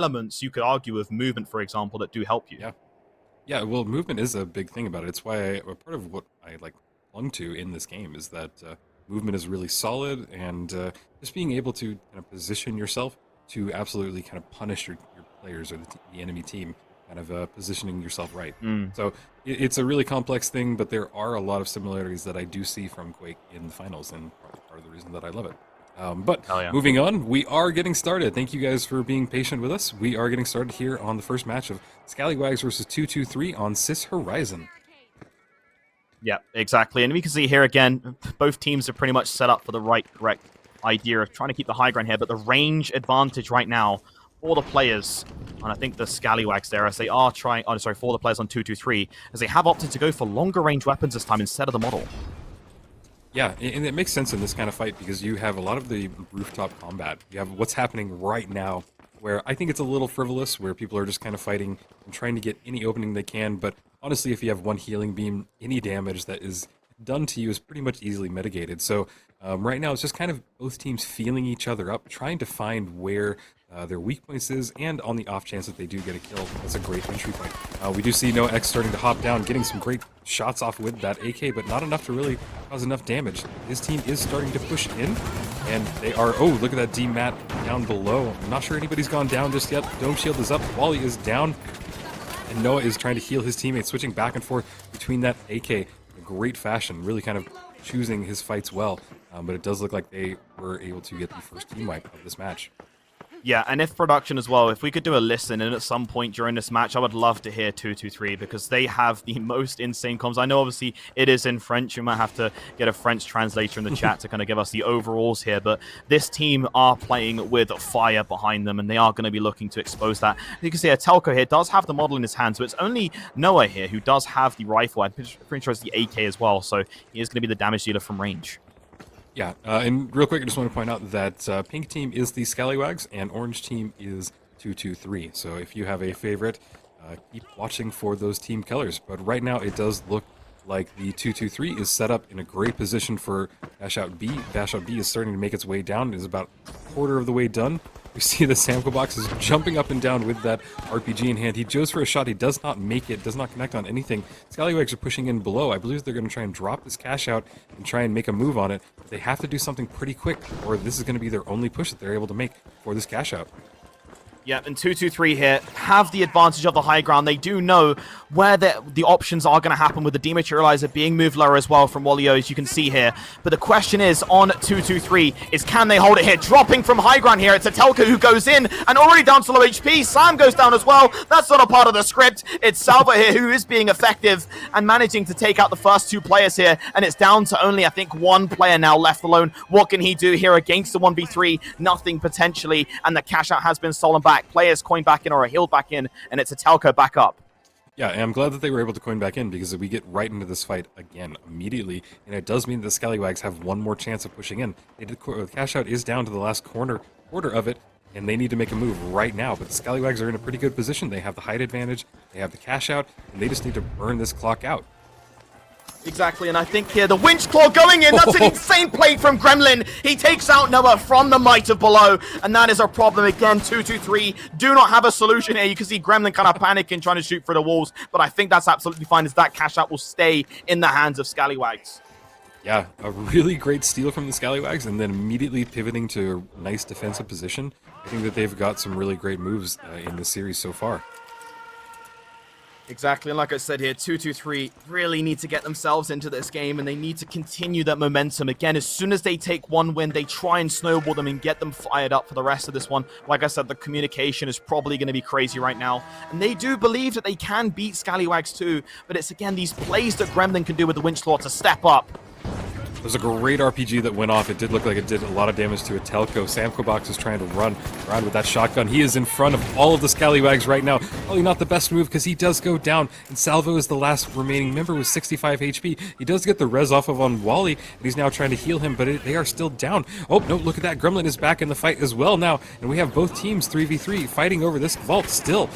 elements you could argue with movement, for example, that do help you. Yeah. Yeah, well, movement is a big thing about it. It's why part of what I like clung to in this game is that movement is really solid, and just being able to kind of position yourself to absolutely kind of punish your players or the enemy team, kind of positioning yourself right. So it's a really complex thing, but there are a lot of similarities that I do see from Quake in the finals, and part of the reason that I love it. But moving on, we are getting started. Thank you guys for being patient with us. We are getting started here on the first match of Scallywags versus 223 on Cis Horizon. Yeah, exactly. And we can see here again, both teams are pretty much set up for the correct idea of trying to keep the high ground here, but the range advantage right now for the players, and I think the Scallywags there, as they are trying, for the players on 223, as they have opted to go for longer range weapons this time instead of the model. Yeah, and it makes sense in this kind of fight because you have a lot of the rooftop combat. You have what's happening right now, where I think it's a little frivolous, where people are just kind of fighting and trying to get any opening they can, but honestly, if you have one healing beam, any damage that is done to you is pretty much easily mitigated. So right now, it's just kind of both teams feeling each other up, trying to find where their weak points is, and on the off chance that they do get a kill, that's a great entry point. We do see No X starting to hop down, getting some great shots off with that AK, but not enough to really cause enough damage. His team is starting to push in, and they are, oh, look at that D-Mat down below. I'm not sure anybody's gone down just yet. Dome Shield is up, Wally is down, and Noah is trying to heal his teammates, switching back and forth between that AK in a great fashion, really kind of choosing his fights well, but it does look like they were able to get the first team wipe of this match. Yeah, and if production as well, if we could do a listen in at some point during this match, I would love to hear 223 because they have the most insane comms. I know obviously it is in French. We might have to get a French translator in the chat to kind of give us the overalls here, but this team are playing with fire behind them and they are going to be looking to expose that. You can see Telco here does have the model in his hand, so it's only Noah here who does have the rifle. I'm pretty sure it's the AK as well, so he is going to be the damage dealer from range. Yeah, and real quick, I just want to point out that pink team is the Scallywags and orange team is 223. So if you have a favorite, keep watching for those team colors. But right now, it does look like the 223 is set up in a great position for Dash Out B. Dash Out B is starting to make its way down. It is about a quarter of the way done. We see the Samco box is jumping up and down with that RPG in hand. He goes for a shot. He does not make it, does not connect on anything. Scallywags are pushing in below. I believe they're going to try and drop this cash out and try and make a move on it. They have to do something pretty quick, or this is going to be their only push that they're able to make for this cash out. Yep, and 223 here have the advantage of the high ground. They do know where the options are going to happen with the dematerializer being moved lower as well from Wallio, as you can see here. But the question is on 223 is can they hold it here? Dropping from high ground here. It's a Telka who goes in and already down to low HP. Sam goes down as well. That's not a part of the script. It's Salva here who is being effective and managing to take out the first two players here. And it's down to only, I think, one player now left alone. What can he do here against the 1v3? Nothing potentially. And the cash out has been stolen back. Players coin back in or are healed back in, and it's a Telco back up. Yeah, and I'm glad that they were able to coin back in because we get right into this fight again immediately, and it does mean that the Scallywags have one more chance of pushing in. The cash out is down to the last quarter of it, and they need to make a move right now, but the Scallywags are in a pretty good position. They have the height advantage, they have the cash out, and they just need to burn this clock out. Exactly, and I think here the winch claw going in. That's an insane play from Gremlin. He takes out Noah from the might of below, and that is our problem again. 223 do not have a solution here. You can see Gremlin kind of panicking, trying to shoot for the walls, but I think that's absolutely fine as that cash out will stay in the hands of Scallywags. Yeah, a really great steal from the Scallywags, and then immediately pivoting to a nice defensive position. I think that they've got some really great moves in this series so far. Exactly, and like I said here, 223 really need to get themselves into this game, and they need to continue that momentum. Again, as soon as they take one win, they try and snowball them and get them fired up for the rest of this one. Like I said, the communication is probably going to be crazy right now, and they do believe that they can beat Scallywags too, but it's, again, these plays that Gremlin can do with the winch claw to step up. It was a great RPG that went off. It did look like it did a lot of damage to a Telco. Samco Box is trying to run around with that shotgun. He is in front of all of the Scallywags right now. Probably not the best move because he does go down. And Salvo is the last remaining member with 65 HP. He does get the res off of on Wally, and he's now trying to heal him, but they are still down. Oh, no, look at that. Gremlin is back in the fight as well now. And we have both teams 3v3 fighting over this vault still.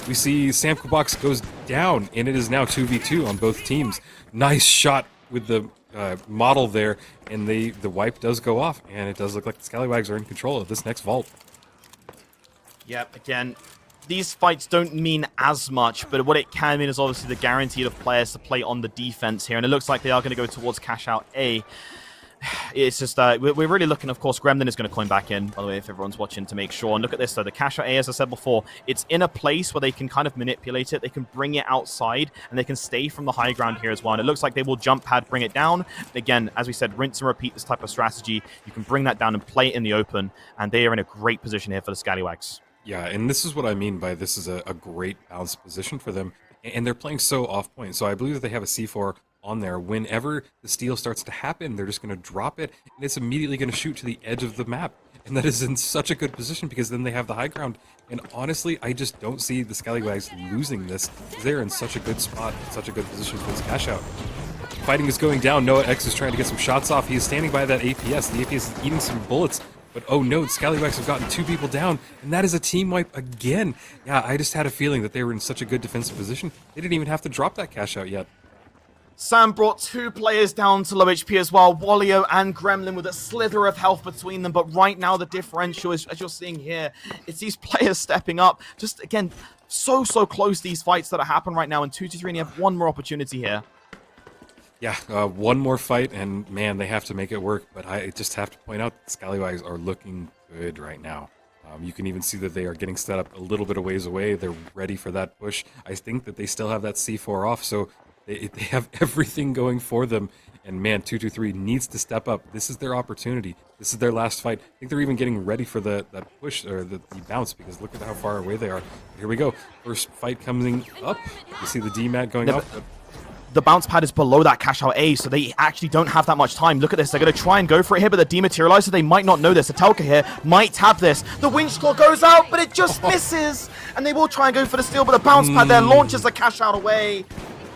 We see Samco Box goes down, and it is now 2v2 on both teams. Nice shot with the model there, and the wipe does go off, and it does look like the Scallywags are in control of this next vault. Yep, again, these fights don't mean as much, but what it can mean is obviously the guarantee of players to play on the defense here, and it looks like they are going to go towards cash out A. It's just, we're really looking, of course, Gremlin is going to coin back in, by the way, if everyone's watching, to make sure. And look at this, though. The cash out A, as I said before, it's in a place where they can kind of manipulate it. They can bring it outside, and they can stay from the high ground here as well. And it looks like they will jump pad, bring it down. And again, as we said, rinse and repeat this type of strategy. You can bring that down and play it in the open, and they are in a great position here for the Scallywags. Yeah, and this is what I mean by this is a great balanced position for them. And they're playing so off point. So I believe that they have a C4 on there. Whenever the steal starts to happen, they're just going to drop it, and it's immediately going to shoot to the edge of the map. And that is in such a good position because then they have the high ground. And honestly, I just don't see the Scallywags losing this. They're in such a good spot, such a good position for this cash out. Fighting is going down. Noah X is trying to get some shots off. He is standing by that APS. The APS is eating some bullets. But oh no, the Scallywags have gotten 2 people down, and that is a team wipe again. Yeah, I just had a feeling that they were in such a good defensive position. They didn't even have to drop that cash out yet. Sam brought 2 players down to low HP as well, Wallio and Gremlin, with a slither of health between them. But right now, the differential is, as you're seeing here, it's these players stepping up. Just, again, so close, these fights that are happening right now. In 2-3, and you have one more opportunity here. Yeah, one more fight, and man, they have to make it work. But I just have to point out that the Scallywags are looking good right now. You can even see that they are getting set up a little bit of ways away. They're ready for that push. I think that they still have that C4 off, so they have everything going for them. And man, 223 needs to step up. This is their opportunity. This is their last fight. I think they're even getting ready for that push, or the bounce, because look at how far away they are. Here we go. First fight coming up. You see the D-mat going up. The bounce pad is below that cash out A, so they actually don't have that much time. Look at this. They're going to try and go for it here, but the dematerializer, they might not know this. Atelka here might tap this. The winch claw goes out, but it just misses. And they will try and go for the steal, but the bounce pad there launches the cash out away.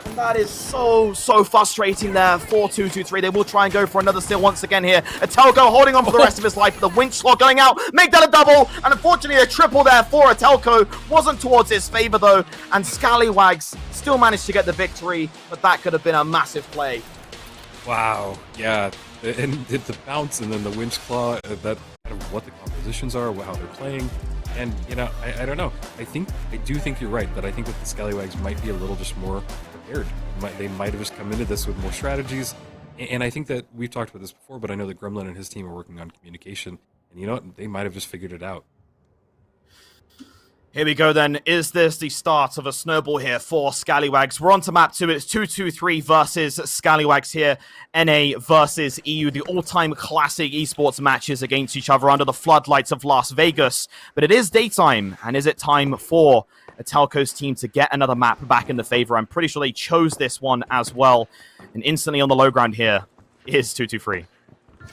And that is so frustrating there for 223. They will try and go for another steal once again here. Atelka holding on for the rest of his life, but the winch claw going out. Make that a double, and unfortunately a triple there for Atelka. Wasn't towards his favor though, and Scallywags still managed to get the victory, but that could have been a massive play. Wow, yeah, and the bounce and then the winch claw, that kind of what the compositions are, how they're playing. And, you know, I don't know. I do think you're right, but I think that the Scallywags might be a little just more prepared. They might have just come into this with more strategies. And I think that we've talked about this before, but I know that Gremlin and his team are working on communication. And you know what? They might have just figured it out. Here we go then. Is this the start of a snowball here for Scallywags? We're on to map 2. It's 2-2-3 versus Scallywags here. NA versus EU, the all-time classic esports matches against each other under the floodlights of Las Vegas. But it is daytime, and is it time for Atelco's team to get another map back in the favor? I'm pretty sure they chose this one as well. And instantly on the low ground here is 2-2-3.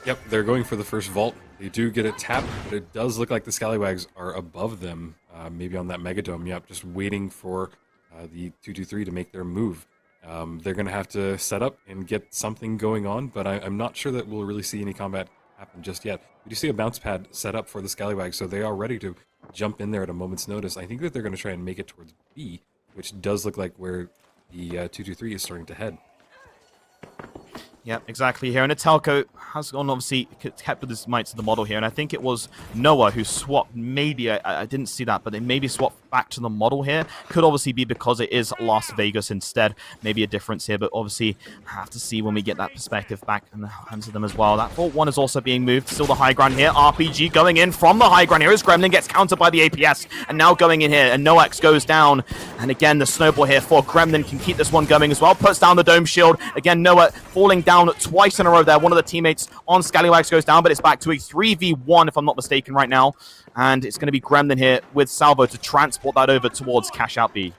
Yep, they're going for the first vault. They do get it tapped, but it does look like the Scallywags are above them, maybe on that Megadome. Yep, just waiting for the 223 to make their move. They're going to have to set up and get something going on, but I'm not sure that we'll really see any combat happen just yet. We do see a bounce pad set up for the Scallywags, so they are ready to jump in there at a moment's notice. I think that they're going to try and make it towards B, which does look like where the 223 is starting to head. Yep, exactly here. And Atelco has gone, obviously, kept with his might to the model here. And I think it was Noah who swapped, maybe, I didn't see that, but they maybe swapped back to the model here. Could obviously be because it is Las Vegas instead. Maybe a difference here, but obviously have to see when we get that perspective back in the hands of them as well. That Vault 1 is also being moved. Still the high ground here. RPG going in from the high ground here as Gremlin gets countered by the APS. And now going in here, and Noax goes down. And again, the snowball here for Gremlin can keep this one going as well. Puts down the dome shield. Again, Noah falling down twice in a row there. One of the teammates on Scallywags goes down, but it's back to a 3v1 if I'm not mistaken right now. And it's going to be Gremlin here with Salvo to transport that over towards Cash Out B.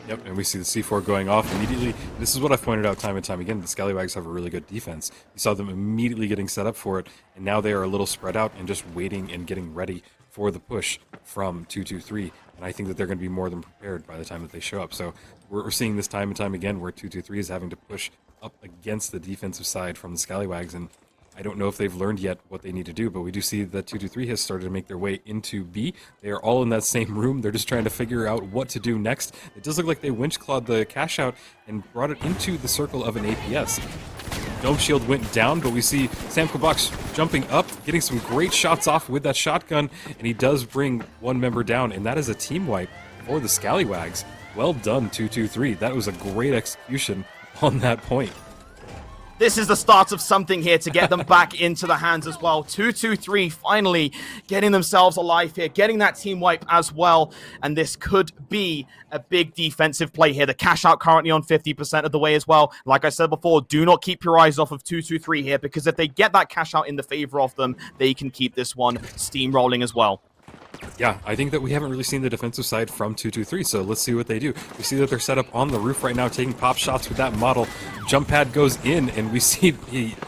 Yep, and we see the C4 going off immediately. This is what I've pointed out time and time again. The Scallywags have a really good defense. You saw them immediately getting set up for it, and now they are a little spread out and just waiting and getting ready for the push from 223. And I think that they're going to be more than prepared by the time that they show up. So we're seeing this time and time again where 223 is having to push up against the defensive side from the Scallywags, and I don't know if they've learned yet what they need to do, but we do see that 223 has started to make their way into B. They are all in that same room. They're just trying to figure out what to do next. It does look like they winch clawed the cash out and brought it into the circle of an APS. Dome Shield went down, but we see Sam Kabak's jumping up, getting some great shots off with that shotgun, and he does bring one member down, and that is a team wipe for the Scallywags. Well done, 223. That was a great execution on that point. This is the start of something here to get them back into the hands as well. 2-2-3 finally getting themselves alive here, getting that team wipe as well. And this could be a big defensive play here. The cash out currently on 50% of the way as well. Like I said before, do not keep your eyes off of 2-2-3 here, because if they get that cash out in the favor of them, they can keep this one steamrolling as well. Yeah, I think that we haven't really seen the defensive side from 223, so let's see what they do. We see that they're set up on the roof right now, taking pop shots with that model. Jump pad goes in, and we see,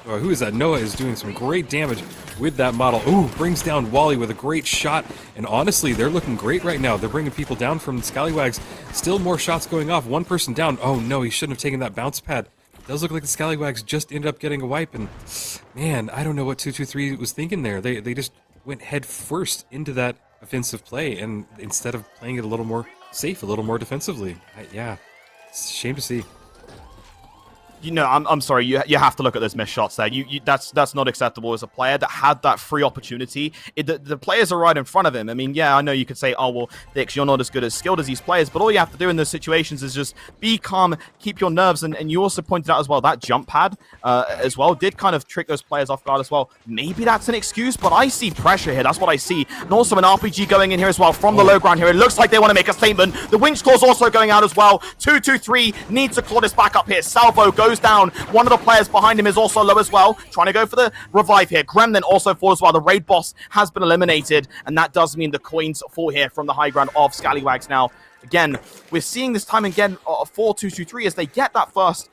who is that? Noah is doing some great damage with that model. Ooh, brings down Wally with a great shot, and honestly, they're looking great right now. They're bringing people down from the Scallywags. Still more shots going off. One person down. Oh no, he shouldn't have taken that bounce pad. It does look like the Scallywags just ended up getting a wipe, and man, I don't know what 223 was thinking there. They just went head first into that offensive play, and instead of playing it a little more safe, a little more defensively. Yeah, it's a shame to see. You know, I'm sorry. You have to look at those missed shots there. That's not acceptable as a player that had that free opportunity. The players are right in front of him. I mean, yeah, I know you could say, oh well, Dix, you're not as good as skilled as these players, but all you have to do in those situations is just be calm, keep your nerves, and you also pointed out as well that jump pad as well did kind of trick those players off guard as well. Maybe that's an excuse, but I see pressure here. That's what I see, and also an RPG going in here as well from the low ground here. It looks like they want to make a statement. The winch claw's also going out as well. 2-2-3 needs to claw this back up here. Salvo goes down. One of the players behind him is also low as well, trying to go for the revive here. Gremlin also falls as well. The raid boss has been eliminated, and that does mean the coins fall here from the high ground of Scallywags now. Again, we're seeing this time again for 2-2-3 as they get that first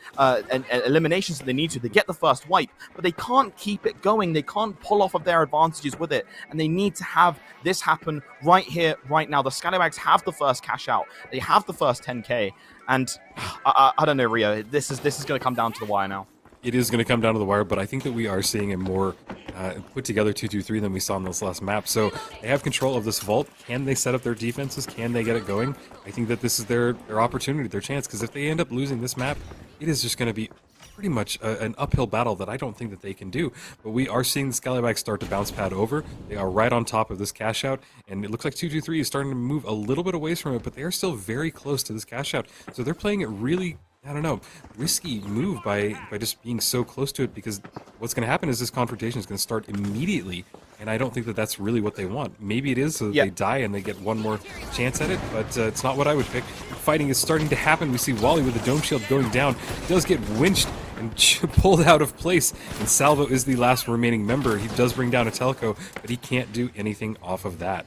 eliminations that they need to. They get the first wipe, but they can't keep it going. They can't pull off of their advantages with it, and they need to have this happen right here, right now. The Scallywags have the first cash out. They have the first 10K, and I don't know, Rio. This is going to come down to the wire now. It is going to come down to the wire, but I think that we are seeing a more put together 2-2-3 than we saw in this last map. So they have control of this vault. Can they set up their defenses? Can they get it going? I think that this is their opportunity, their chance, because if they end up losing this map, it is just going to be pretty much an uphill battle that I don't think that they can do. But we are seeing the Scallywags start to bounce pad over. They are right on top of this cash out, and it looks like 2-2-3 is starting to move a little bit away from it, but they are still very close to this cash out. So they're playing it really, I don't know, risky move by just being so close to it, because what's going to happen is this confrontation is going to start immediately, and I don't think that that's really what they want. Maybe it is so that they die and they get one more chance at it, but it's not what I would pick. Fighting is starting to happen. We see Wally with the dome shield going down. He does get winched and pulled out of place, and Salvo is the last remaining member. He does bring down a Teleco, but he can't do anything off of that.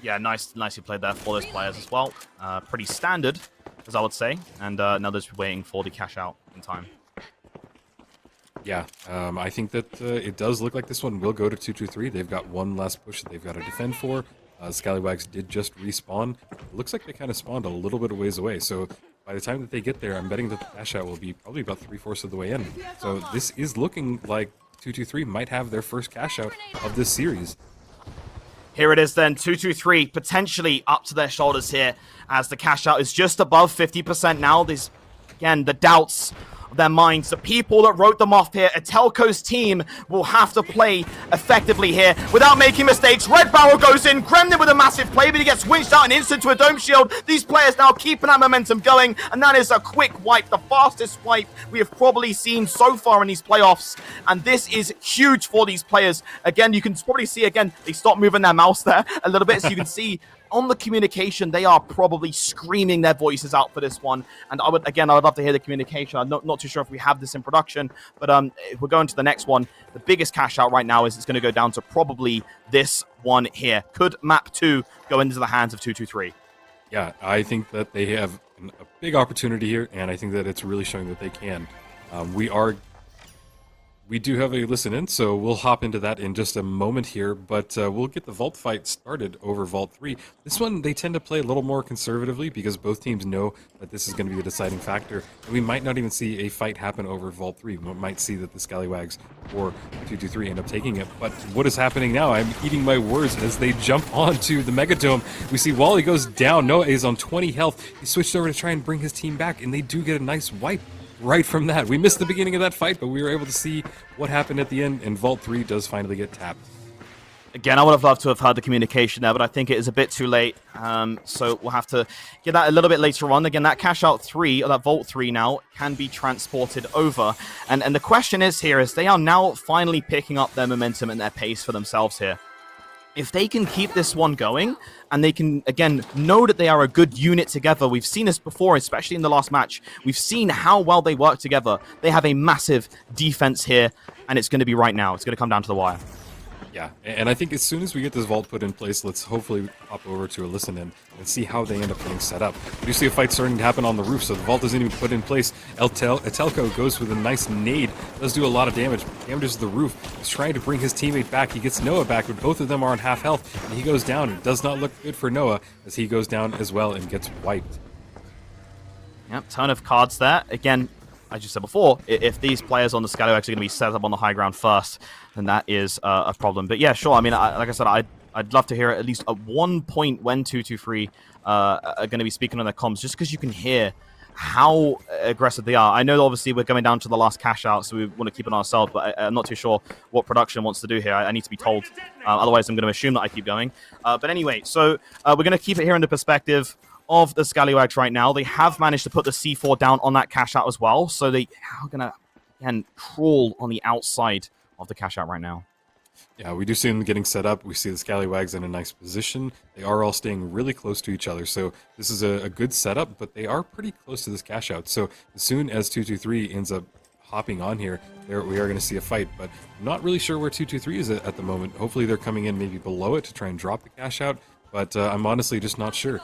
Yeah, nicely played there for those players as well. Pretty standard, as I would say, and now they're just waiting for the cash out in time. Yeah, I think that it does look like this one will go to 2-2-3. They've got one last push that they've got to defend for. Scallywags did just respawn. It looks like they kind of spawned a little bit of ways away, so by the time that they get there, I'm betting that the cash out will be probably about 3/4 of the way in. So this is looking like 2-2-3 might have their first cash out of this series. Here it is then, 2-2-3, potentially up to their shoulders here, as the cash out is just above 50% now. There's, again, the doubts of their minds. The people that wrote them off here, Atelco's team will have to play effectively here without making mistakes. Red Barrel goes in, Gremlin with a massive play, but he gets winched out an instant to a dome shield. These players now keeping that momentum going, and that is a quick wipe, the fastest wipe we have probably seen so far in these playoffs, and this is huge for these players. Again, you can probably see, again, they stop moving their mouse there a little bit, so you can see on the communication, they are probably screaming their voices out for this one. And I would love to hear the communication. I'm not too sure if we have this in production, but if we're going to the next one, the biggest cash out right now is it's going to go down to probably this one here. Could map 2 go into the hands of 2-2-3? Yeah, I think that they have a big opportunity here, and I think that it's really showing that they can. We do have a listen in, so we'll hop into that in just a moment here, but we'll get the Vault fight started over Vault 3. This one, they tend to play a little more conservatively because both teams know that this is going to be a deciding factor, and we might not even see a fight happen over Vault 3. We might see that the Scallywags or 2-2-3 end up taking it, but what is happening now? I'm eating my words as they jump onto the Megadome. We see Wally goes down. Noah is on 20 health. He switched over to try and bring his team back, and they do get a nice wipe right from that. We missed the beginning of that fight, but we were able to see what happened at the end, and Vault 3 does finally get tapped. Again, I would have loved to have heard the communication there, but I think it is a bit too late. So we'll have to get that a little bit later on. Again, that cash out 3, or that Vault 3 now, can be transported over. And the question is here is they are now finally picking up their momentum and their pace for themselves here. If they can keep this one going, and they can, again, know that they are a good unit together. We've seen this before, especially in the last match. We've seen how well they work together. They have a massive defense here, and it's going to be right now. It's going to come down to the wire. Yeah, and I think as soon as we get this vault put in place, let's hopefully hop over to a listen in and see how they end up getting set up. We do see a fight starting to happen on the roof, so the vault isn't even put in place. Etelko goes with a nice nade, does do a lot of damage, damages the roof. He's trying to bring his teammate back. He gets Noah back, but both of them are on half health, and he goes down. It does not look good for Noah as he goes down as well and gets wiped. Yep, ton of cards there. Again, as you said before, if these players on the Scallywags are going to be set up on the high ground first, then that is a problem. But yeah, sure. I mean, like I said, I'd love to hear at least at one point when 223 are going to be speaking on their comms, just because you can hear how aggressive they are. I know obviously we're going down to the last cash out, so we want to keep it on ourselves, but I'm not too sure what production wants to do here. I need to be told. Otherwise, I'm going to assume that I keep going. But anyway, so we're going to keep it here in the perspective of the Scallywags right now. They have managed to put the C4 down on that cash out as well, so they are going to, again, crawl on the outside of the cash out right now. Yeah, we do see them getting set up. We see the Scallywags in a nice position. They are all staying really close to each other, so this is a good setup, but they are pretty close to this cash out. So as soon as 223 ends up hopping on here, we are going to see a fight, but I'm not really sure where 223 is at the moment. Hopefully they're coming in maybe below it to try and drop the cash out, but I'm honestly just not sure.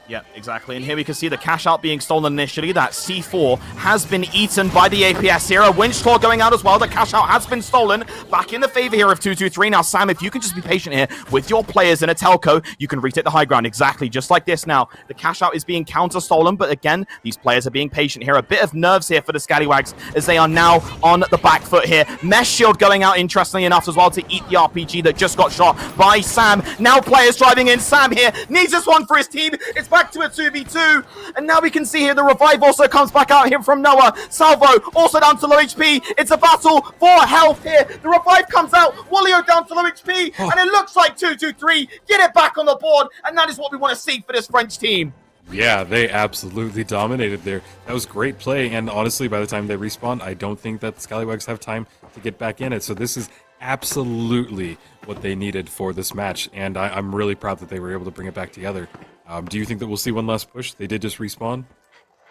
Yeah, exactly. And here we can see the cash out being stolen initially. That C4 has been eaten by the APS here. A winch claw going out as well. The cash out has been stolen. Back in the favor here of 223. Now, Sam, if you can just be patient here with your players in a telco, you can retake the high ground exactly just like this now. The cash out is being counter stolen, but again, these players are being patient here. A bit of nerves here for the Scallywags as they are now on the back foot here. Mesh shield going out, interestingly enough, as well to eat the RPG that just got shot by Sam. Now players driving in. Sam here needs this one for his team. It's back to a 2v2, and now we can see here the revive also comes back out here from Noah. Salvo also down to low HP. It's a battle for health here. The revive comes out. Wallio down to low HP, and it looks like 223 get it back on the board, and that is what we want to see for this French team. Yeah, they absolutely dominated there. That was great play, and honestly, by the time they respawn, I don't think that the Scallywags have time to get back in it. So this is absolutely what they needed for this match, and I'm really proud that they were able to bring it back together. Do you think that we'll see one last push? They did just respawn.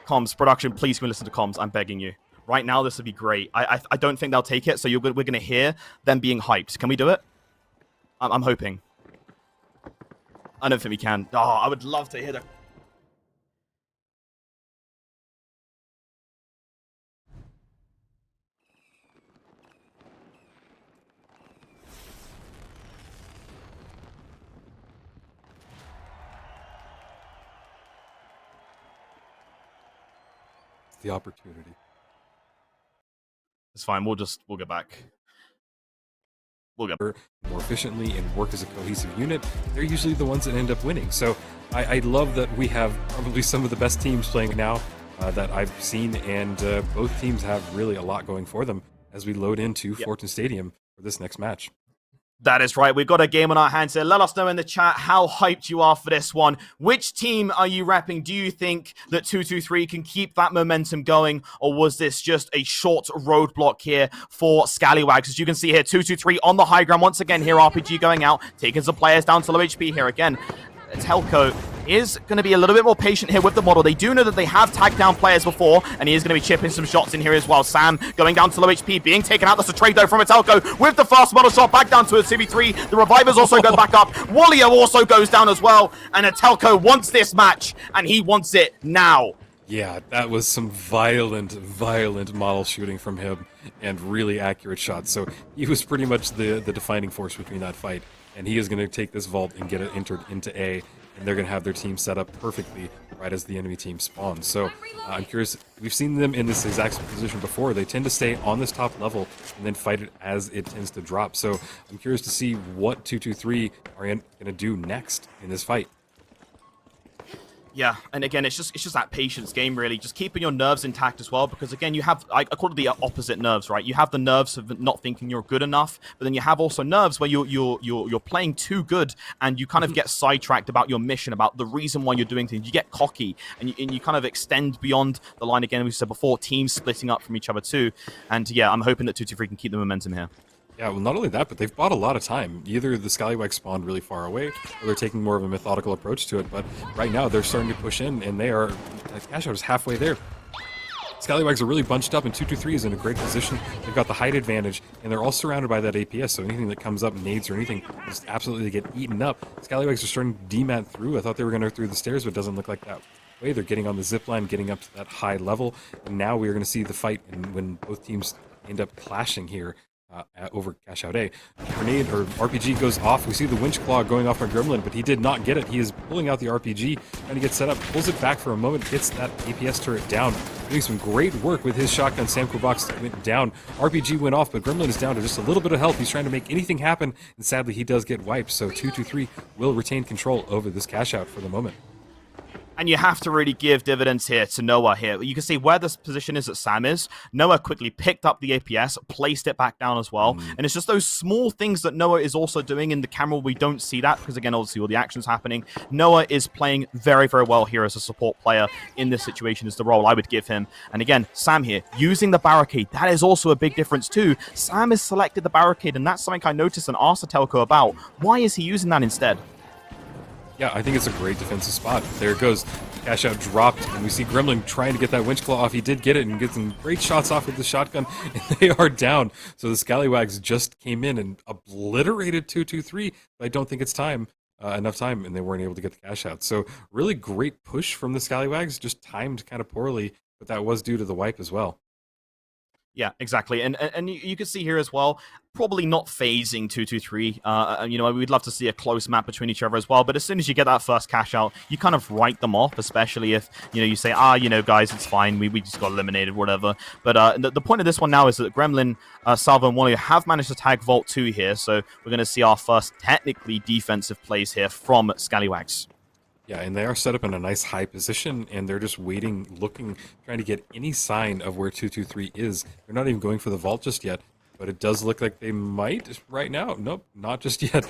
Comms, production, please can we listen to comms? I'm begging you. Right now, this would be great. I don't think they'll take it, so we're going to hear them being hyped. Can we do it? I'm hoping. I don't think we can. Oh, I would love to hear the... The opportunity. It's fine. We'll get back. We'll get more efficiently and work as a cohesive unit. They're usually the ones that end up winning. So I love that we have probably some of the best teams playing now that I've seen, and both teams have really a lot going for them as we load into Fortin Stadium for this next match. That is right. We've got a game on our hands here. Let us know in the chat how hyped you are for this one. Which team are you repping? Do you think that 223 can keep that momentum going, or was this just a short roadblock here for Scallywags? As you can see here, 223 on the high ground once again here. RPG going out, taking some players down to low HP here again. Telco is going to be a little bit more patient here with the model. They do know that they have tagged down players before, and he is going to be chipping some shots in here as well. Sam going down to low HP, being taken out. That's a trade though from Telco with the first model shot back down to a CB3. The revivers also go back up. Wallio also goes down as well, and Telco wants this match, and he wants it now. Yeah, that was some violent model shooting from him, and really accurate shots. So he was pretty much the defining force between that fight. And he is going to take this vault and get it entered into A, and they're going to have their team set up perfectly right as the enemy team spawns. So I'm curious, we've seen them in this exact position before. They tend to stay on this top level and then fight it as it tends to drop. So I'm curious to see what 223 are going to do next in this fight. Yeah, and again, it's just that patience game, really. Just keeping your nerves intact as well, because again, you have I call it the opposite nerves, right? You have the nerves of not thinking you're good enough, but then you have also nerves where you're playing too good, and you kind of get sidetracked about your mission, about the reason why you're doing things. You get cocky, and you kind of extend beyond the line again. We said before, teams splitting up from each other too, and yeah, I'm hoping that 223 can keep the momentum here. Yeah, well, not only that, but they've bought a lot of time. Either the Scallywags spawned really far away, or they're taking more of a methodical approach to it. But right now, they're starting to push in, and they are... Cash out is halfway there. Scallywags are really bunched up, and 223 is in a great position. They've got the height advantage, and they're all surrounded by that APS, so anything that comes up, nades or anything, just absolutely get eaten up. Scallywags are starting to demat through. I thought they were going to go through the stairs, but it doesn't look like that way. They're getting on the zip line, getting up to that high level, and now we are going to see the fight, and when both teams end up clashing here. Over Cash Out A. Grenade or RPG goes off. We see the winch claw going off on Gremlin, but he did not get it. He is pulling out the RPG, trying to get set up, pulls it back for a moment, gets that APS turret down, doing some great work with his shotgun. Sam Kovacs went down. RPG went off, but Gremlin is down to just a little bit of health. He's trying to make anything happen, and sadly he does get wiped, so 223 will retain control over this Cash Out for the moment. And you have to really give dividends here to Noah here. You can see where this position is that Sam is. Noah quickly picked up the APS, placed it back down as well. And it's just those small things that Noah is also doing. In the camera, we don't see that because, again, obviously all the action's happening. Noah is playing very, very well here as a support player in this situation is the role I would give him. And again, Sam here, using the barricade. That is also a big difference too. Sam has selected the barricade, and that's something I noticed and asked the Telco about. Why is he using that instead? Yeah, I think it's a great defensive spot. There it goes. Cash Out dropped, and we see Gremlin trying to get that winch claw off. He did get it and get some great shots off with the shotgun, and they are down. So the Scallywags just came in and obliterated 223, but I don't think it's enough time, and they weren't able to get the Cash Out. So really great push from the Scallywags, just timed kind of poorly, but that was due to the wipe as well. Yeah, exactly. And you can see here as well, probably not phasing 223. We'd love to see a close map between each other as well. But as soon as you get that first Cash Out, you kind of write them off, especially if, you say, guys, it's fine. We just got eliminated, whatever. But the point of this one now is that Gremlin, Salvo, and Wally have managed to tag Vault 2 here. So we're going to see our first technically defensive plays here from Scallywags. Yeah, and they are set up in a nice high position, and they're just waiting, looking, trying to get any sign of where 223 is. They're not even going for the vault just yet, but it does look like they might right now. Nope, not just yet.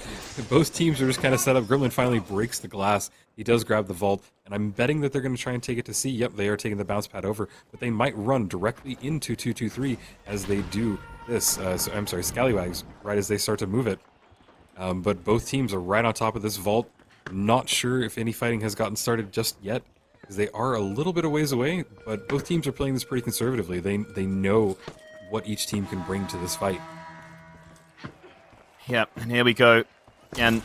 Both teams are just kind of set up. Gremlin finally breaks the glass. He does grab the vault, and I'm betting that they're going to try and take it to C. Yep, they are taking the bounce pad over, but they might run directly into 223 as they do this. Scallywags, right as they start to move it. But both teams are right on top of this vault. Not sure if any fighting has gotten started just yet, because they are a little bit a ways away, but both teams are playing this pretty conservatively. They know what each team can bring to this fight. Yep, and here we go. And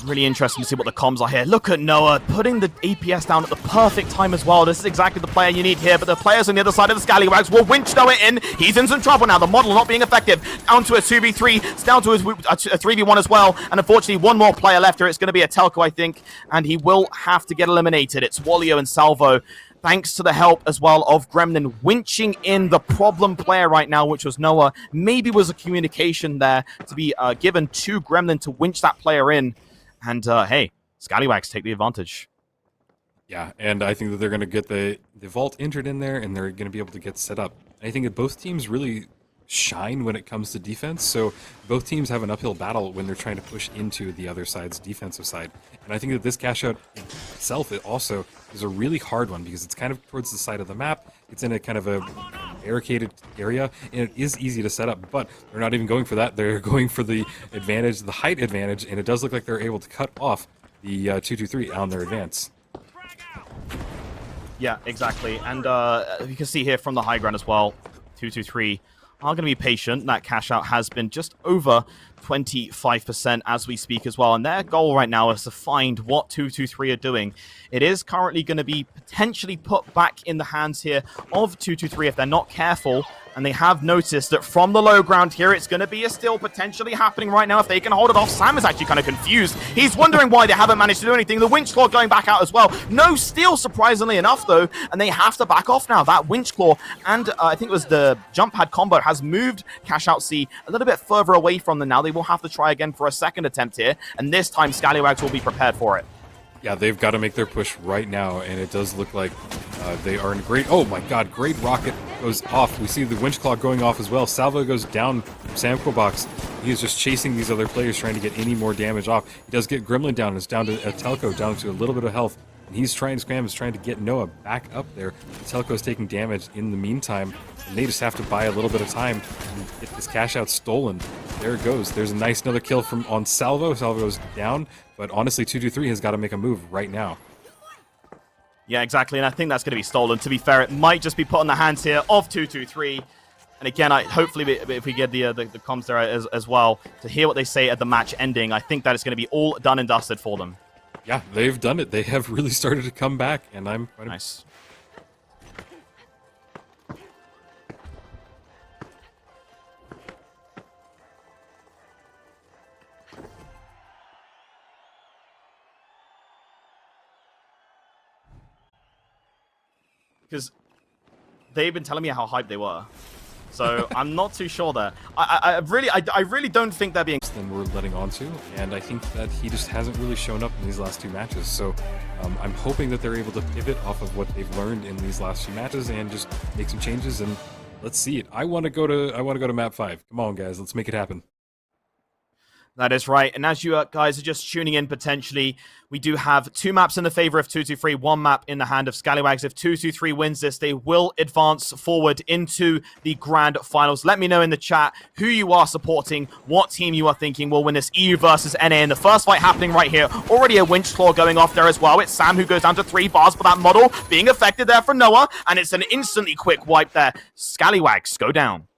really interesting to see what the comms are here. Look at Noah putting the APS down at the perfect time as well. This is exactly the player you need here, but the players on the other side of the Scallywags will winch Noah in. He's in some trouble now. The model not being effective. Down to a 2v3. It's down to a 3v1 as well. And unfortunately, one more player left here. It's going to be a Telco, I think, and he will have to get eliminated. It's Wallio and Salvo. Thanks to the help as well of Gremlin winching in the problem player right now, which was Noah. Maybe was a communication there to be given to Gremlin to winch that player in. And, hey, Scallywags take the advantage. Yeah, and I think that they're going to get the vault entered in there, and they're going to be able to get set up. I think that both teams really shine when it comes to defense, so both teams have an uphill battle when they're trying to push into the other side's defensive side. And I think that this Cash Out itself also is a really hard one, because it's kind of towards the side of the map. It's in a kind of a barricaded area, and it is easy to set up, but they're not even going for that. They're going for the advantage, the height advantage, and it does look like they're able to cut off the 223 on their advance. Yeah, exactly. And you can see here from the high ground as well, 223 are going to be patient. That Cash Out has been just over 25% as we speak as well. And their goal right now is to find what 223 are doing. It is currently going to be potentially put back in the hands here of 223 if they're not careful. And they have noticed that from the low ground here, it's going to be a steal potentially happening right now if they can hold it off. Sam is actually kind of confused. He's wondering why they haven't managed to do anything. The winch claw going back out as well. No steal, surprisingly enough, though. And they have to back off now. That winch claw and I think it was the jump pad combo has moved Cash Out C a little bit further away from them now. They will have to try again for a second attempt here. And this time, Scallywags will be prepared for it. Yeah, they've got to make their push right now, and it does look like they are in great... Oh my god, great rocket goes off. We see the winch clock going off as well. Salvo goes down from Samco Box. He is just chasing these other players, trying to get any more damage off. He does get Gremlin down. It's down to Telco, down to a little bit of health. And he's trying to scram, is trying to get Noah back up there. Telco is taking damage in the meantime, and they just have to buy a little bit of time and get this cash out stolen. There it goes. There's a nice another kill from on Salvo. Salvo goes down, but honestly, 223 has got to make a move right now. Yeah, exactly, and I think that's going to be stolen. To be fair, it might just be put in the hands here of 223. And again, hopefully if we get the comms there as well, to hear what they say at the match ending, I think that it's going to be all done and dusted for them. Yeah, they've done it. They have really started to come back, and I'm quite nice. Because they've been telling me how hyped they were. So I'm not too sure there. I really don't think they're being... Than we're letting on to, and I think that he just hasn't really shown up in these last two matches. So I'm hoping that they're able to pivot off of what they've learned in these last few matches and just make some changes. And let's see it. I want to go to map 5. Come on, guys, let's make it happen. That is right. And as you guys are just tuning in potentially, we do have 2 maps in the favor of 223, 1 map in the hand of Scallywags. If 223 wins this, they will advance forward into the grand finals. Let me know in the chat who you are supporting, what team you are thinking will win this EU versus NA. And the first fight happening right here. Already a winch claw going off there as well. It's Sam who goes down to 3 bars for that model being affected there for Noah. And it's an instantly quick wipe there. Scallywags go down.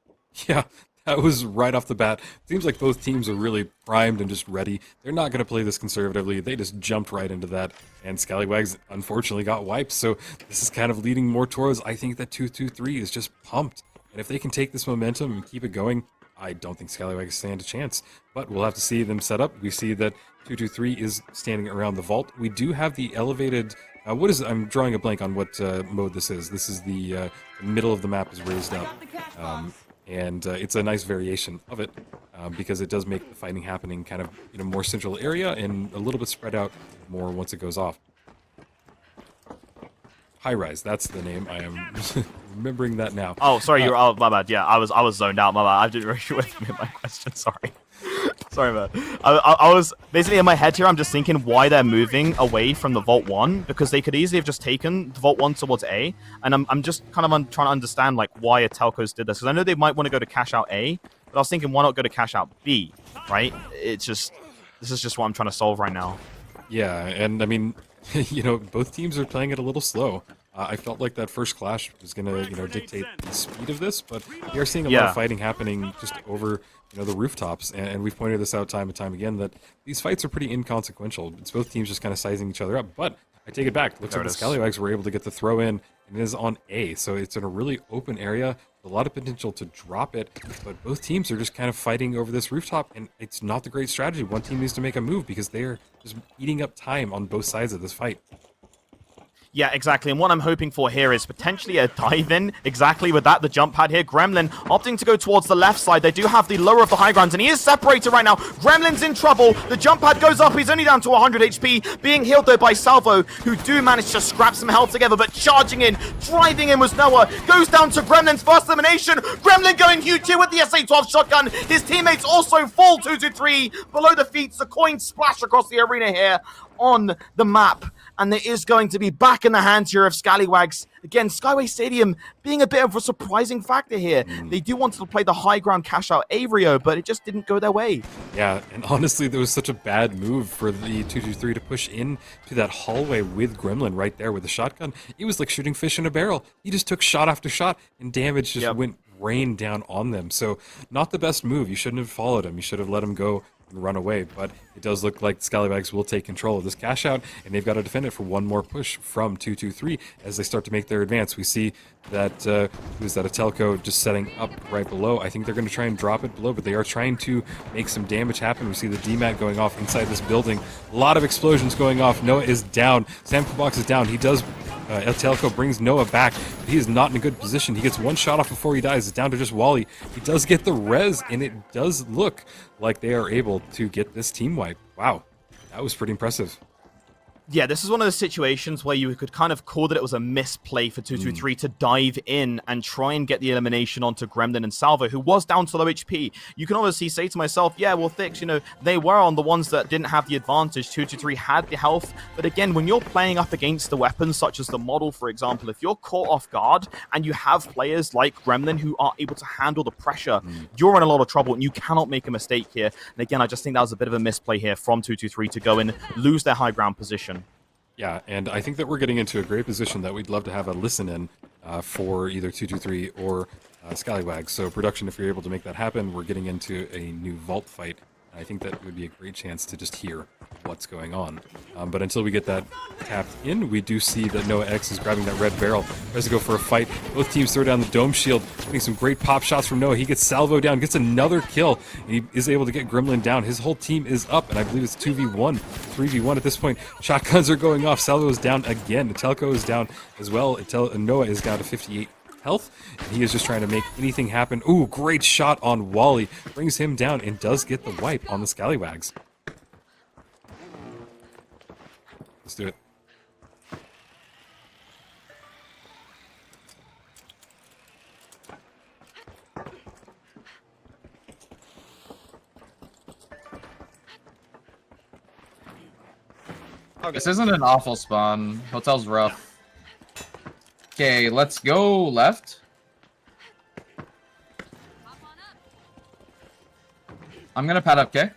Yeah. That was right off the bat. Seems like both teams are really primed and just ready. They're not going to play this conservatively. They just jumped right into that. And Scallywags unfortunately got wiped. So this is kind of leading more towards, I think that 223 is just pumped. And if they can take this momentum and keep it going, I don't think Scallywags stand a chance. But we'll have to see them set up. We see that 223 is standing around the vault. We do have the elevated... what is it? I'm drawing a blank on what mode this is. This is the middle of the map is raised up. And it's a nice variation of it because it does make the fighting happening kind of in a more central area and a little bit spread out more once it goes off. High Rise, that's the name. I am remembering that now. Oh, sorry, you're. Oh, my bad. Yeah, I was zoned out. My bad. I didn't really with me my question. Sorry. Sorry, man. I was basically in my head here. I'm just thinking why they're moving away from the Vault 1 because they could easily have just taken the Vault 1 towards A. And I'm just kind of trying to understand like why a Telcos did this because I know they might want to go to cash out A, but I was thinking why not go to cash out B, right? It's just this is just what I'm trying to solve right now. Yeah, and I mean, you know, both teams are playing it a little slow. I felt like that first clash was going to, you know, dictate the speed of this, but we are seeing a lot of fighting happening just over, you know, the rooftops, and we've pointed this out time and time again that these fights are pretty inconsequential. It's both teams just kind of sizing each other up, but I take it back. Looks like the Scallywags were able to get the throw in, and it is on A, so it's in a really open area, a lot of potential to drop it, but both teams are just kind of fighting over this rooftop, and it's not the great strategy. One team needs to make a move because they are just eating up time on both sides of this fight. Yeah, exactly. And what I'm hoping for here is potentially a dive-in exactly with that. The jump pad here. Gremlin opting to go towards the left side. They do have the lower of the high grounds, and he is separated right now. Gremlin's in trouble. The jump pad goes up. He's only down to 100 HP. Being healed, though, by Salvo, who do manage to scrap some health together, but charging in, driving in was Noah. Goes down to Gremlin's first elimination. Gremlin going huge here with the SA-12 shotgun. His teammates also fall 2-3. Below the feet, the coins splash across the arena here on the map. And there is going to be back in the hands here of Scallywags. Again, Skyway Stadium being a bit of a surprising factor here. They do want to play the high ground cash out Avrio, but it just didn't go their way. Yeah, and honestly, there was such a bad move for the 223 to push in to that hallway with Gremlin right there with the shotgun. It was like shooting fish in a barrel. He just took shot after shot, and damage just went rain down on them. So not the best move. You shouldn't have followed him. You should have let him go and run away, but it does look like Scallywags will take control of this cash out, and they've got to defend it for one more push from 223 as they start to make their advance. We see that who's that, a Telco just setting up right below. I think they're going to try and drop it below, but they are trying to make some damage happen. We see the DMAT going off inside this building. A lot of explosions going off. Noah is down. Samcobox is down. He does El Telco brings Noah back, but he is not in a good position. He gets one shot off before he dies. It's down to just Wally. He does get the res, and it does look like they are able to get this team wipe. Wow, that was pretty impressive. Yeah, this is one of the situations where you could kind of call that it was a misplay for 223 to dive in and try and get the elimination onto Gremlin and Salvo, who was down to low HP. You can obviously say to myself, yeah, well, Thix, you know, they were on the ones that didn't have the advantage. 223 had the health. But again, when you're playing up against the weapons, such as the model, for example, if you're caught off guard and you have players like Gremlin who are able to handle the pressure, you're in a lot of trouble and you cannot make a mistake here. And again, I just think that was a bit of a misplay here from 223 to go and lose their high ground position. Yeah, and I think that we're getting into a great position that we'd love to have a listen in for either 223 or Scallywags. So production, if you're able to make that happen, we're getting into a new vault fight. I think that would be a great chance to just hear what's going on. But until we get that tapped in, we do see that Noah X is grabbing that red barrel, tries to go for a fight. Both teams throw down the dome shield, getting some great pop shots from Noah. He gets Salvo down, gets another kill, and he is able to get Gremlin down. His whole team is up, and I believe it's 2v1, 3v1 at this point. Shotguns are going off. Salvo is down again. Telco is down as well. Noah is down to 58 health, and he is just trying to make anything happen. Ooh, great shot on Wally. Brings him down and does get the wipe on the Scallywags. Let's do it. Okay. This isn't an awful spawn. Hotel's rough. Okay, let's go left. I'm gonna pad up, okay?